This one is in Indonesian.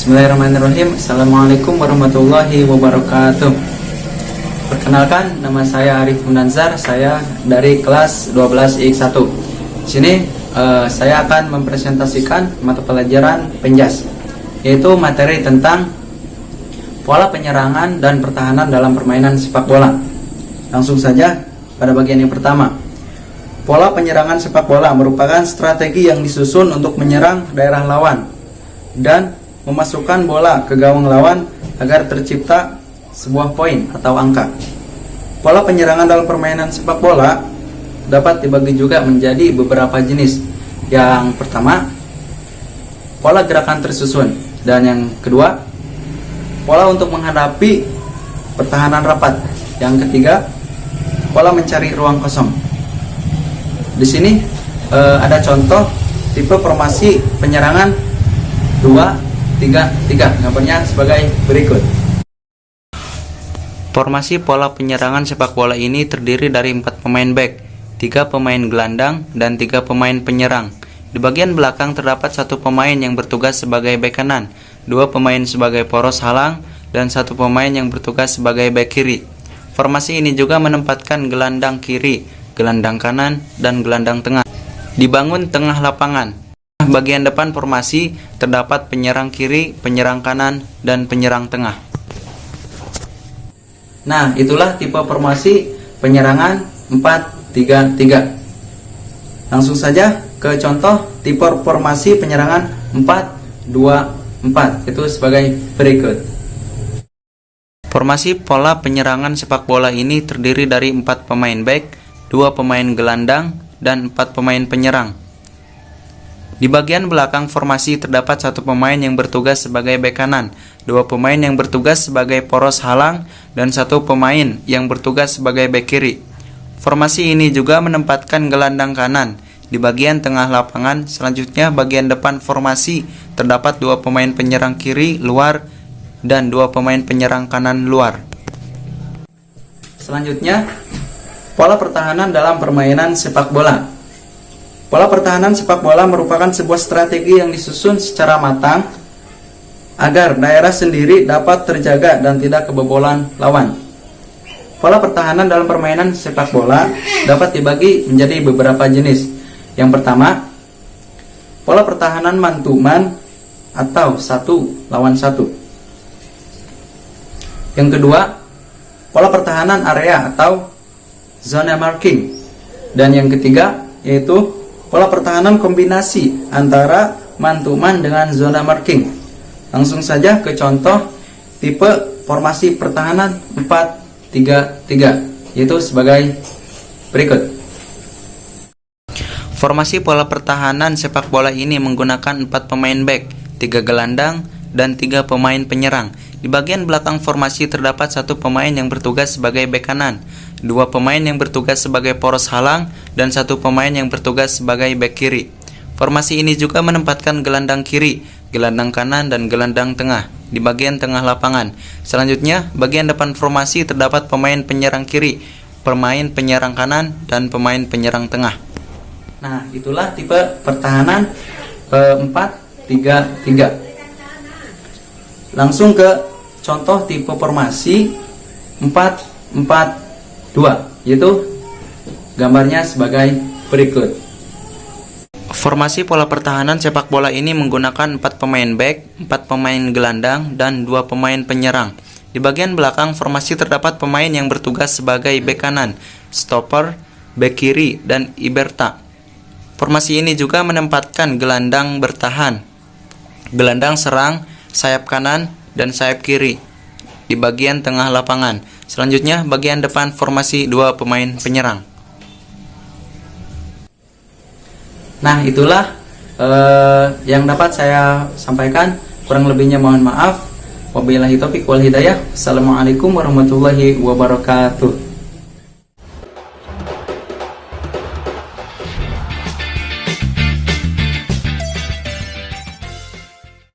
Bismillahirrahmanirrahim. Assalamualaikum warahmatullahi wabarakatuh. Perkenalkan, nama saya Arif Munanzar. Saya dari kelas 12 IX1. Di sini saya akan mempresentasikan mata pelajaran penjas, yaitu materi tentang pola penyerangan dan pertahanan dalam permainan sepak bola. Langsung saja pada bagian yang pertama. Pola penyerangan sepak bola merupakan strategi yang disusun untuk menyerang daerah lawan dan memasukkan bola ke gawang lawan agar tercipta sebuah poin atau angka. Pola penyerangan dalam permainan sepak bola dapat dibagi juga menjadi beberapa jenis. Yang pertama, pola gerakan tersusun, dan yang kedua, pola untuk menghadapi pertahanan rapat. Yang ketiga, pola mencari ruang kosong. Di sini ada contoh tipe formasi penyerangan 2-3-3. Gambarnya sebagai berikut. Formasi pola penyerangan sepak bola ini terdiri dari 4 pemain back, 3 pemain gelandang, dan 3 pemain penyerang. Di bagian belakang terdapat 1 pemain yang bertugas sebagai back kanan, 2 pemain sebagai poros halang, dan 1 pemain yang bertugas sebagai back kiri. Formasi ini juga menempatkan gelandang kiri, gelandang kanan, dan gelandang tengah dibangun tengah lapangan. Bagian depan formasi terdapat penyerang kiri, penyerang kanan, dan penyerang tengah. Nah, itulah tipe formasi penyerangan 4-3-3. Langsung saja ke contoh tipe formasi penyerangan 4-2-4, itu sebagai berikut. Formasi pola penyerangan sepak bola ini terdiri dari 4 pemain back, 2 pemain gelandang, dan 4 pemain penyerang. Di bagian belakang formasi terdapat 1 pemain yang bertugas sebagai bek kanan, 2 pemain yang bertugas sebagai poros halang, dan 1 pemain yang bertugas sebagai bek kiri. Formasi ini juga menempatkan gelandang kanan di bagian tengah lapangan. Selanjutnya, bagian depan formasi terdapat 2 pemain penyerang kiri luar dan 2 pemain penyerang kanan luar. Selanjutnya, pola pertahanan dalam permainan sepak bola. Pola pertahanan sepak bola merupakan sebuah strategi yang disusun secara matang agar daerah sendiri dapat terjaga dan tidak kebobolan lawan. Pola pertahanan dalam permainan sepak bola dapat dibagi menjadi beberapa jenis. Yang pertama, pola pertahanan man to man atau 1 lawan 1. Yang kedua, pola pertahanan area atau zona marking. Dan yang ketiga yaitu pola pertahanan kombinasi antara man to man dengan zona marking. Langsung saja ke contoh tipe formasi pertahanan 4-3-3, yaitu sebagai berikut. Formasi pola pertahanan sepak bola ini menggunakan 4 pemain back, 3 gelandang, dan 3 pemain penyerang. Di bagian belakang formasi terdapat 1 pemain yang bertugas sebagai bek kanan, 2 pemain yang bertugas sebagai poros halang, dan 1 pemain yang bertugas sebagai bek kiri. Formasi ini juga menempatkan gelandang kiri, gelandang kanan, dan gelandang tengah di bagian tengah lapangan. Selanjutnya, bagian depan formasi terdapat pemain penyerang kiri, pemain penyerang kanan, dan pemain penyerang tengah. Nah, itulah tipe pertahanan 4-3-3. Langsung ke contoh tipe formasi 4-4-2, yaitu gambarnya sebagai berikut. Formasi pola pertahanan sepak bola ini menggunakan 4 pemain back, 4 pemain gelandang, dan 2 pemain penyerang. Di bagian belakang formasi terdapat pemain yang bertugas sebagai bek kanan, stopper, bek kiri, dan iberta. Formasi ini juga menempatkan gelandang bertahan, gelandang serang, sayap kanan, dan sayap kiri di bagian tengah lapangan. Selanjutnya, bagian depan formasi 2 pemain penyerang. Nah, itulah yang dapat saya sampaikan. Kurang lebihnya mohon maaf. Wabillahi taufiq wal hidayah. Assalamualaikum warahmatullahi wabarakatuh.